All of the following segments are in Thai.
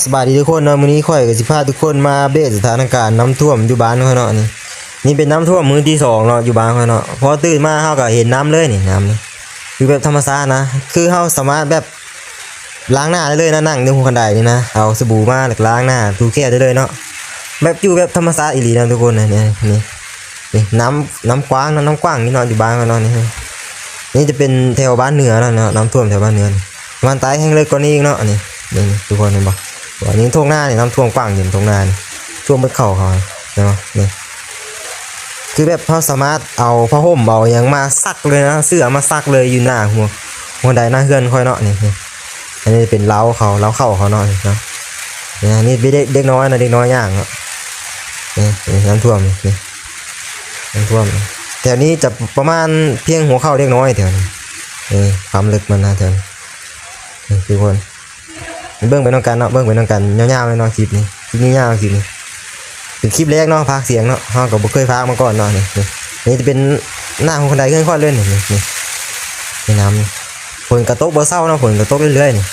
สบายดีทุกคนเนาะมื้อนี้ข่อยก็สิพาทุกคนมาเบสสถานการณ์น้ำท่วมอยู่บ้านข่อยเนาะนี่เป็นน้ำท่วมมื้อที่2เนาะอยู่บ้านข่อยเนาะพอตื่นมาเฮาก็เห็นน้ำเลยนี่น้ำนี่คือแบบธรรมชาตินะคือเฮาสามารถแบบล้างหน้าได้เลยนะนั่งในหัวคันไดนี่นะเอาสบู่มาแล้วล้างหน้าถูแก้ได้เลยเนาะแบบอยู่แบบธรรมชาติอีหลีนะทุกคนนะนี่น้ำกว้างน้ำกว้างนี่เนาะอยู่บ้านข่อยเนาะนี่จะเป็นแถวบ้านเหนือแล้วเนาะน้ำท่วมแถวบ้านเหนือมันตายแห้งเลยกว่านี้อีกเนาะนี่ทุกคนเห็นบ่ว่านี่ท่วมหน้านี่น้ำท่วมกว้างอยู่ตรงหน้านี่ท่วมเบิดเข่าเขาเนาะนี่คือแบบเขาสามารถเอาผ้าห่มเอาอย่างมาซักเลยนะเสื้อมาซักเลยอยู่หน้าหัวใดหน้าเฮือนค่อยเนาะนี่อันนี้เป็นเล้าเข่าเนาะเนาะนี่เด็กน้อยนะเด็กน้อยย่างเนาะนี่น้ำท่วมนี่น้ำท่วมแถวนี้จะประมาณเพียงหัวเข่าเด็กน้อยแถวนี้ความลึกมันนะแถวนี้ทุกคนเบิ้งไปน้องกันเนาะเบิ้งไปน้องกันยาวๆเลยเนาะคลิปนี้ยาวคลิปนี้เป็นคลิปแรกเนาะพากเสียงเนาะเราก็บ่เคยพากมาก่อนเนาะนี่จะเป็นหน้าของคนใดเงื่อนข้อเลื่อนนี่น้ำฝนกระตกบ่เศร้าเนาะฝนกระตกเรื่อยๆนี่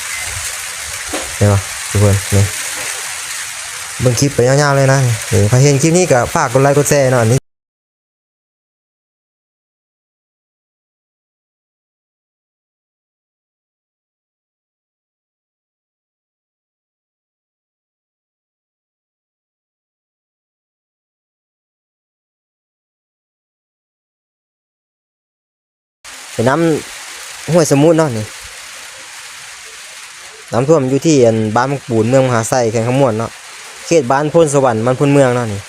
เห็นป่ะทุกคนนี่เบิ้งคลิปไปยาวๆเลยนะถ้าเห็นคลิปนี้ก็ฝากกดไลค์กดแชร์เนาะนี่เป็นน้ำห้วยสมุทรเนาะนี่น้ำท่วมอยู่ที่บ้านมักปูนเมืองมหาไซแข่งขมวนเนาะเขตบ้านพ้นสวรรค์มันพ้นเมืองเนาะนี่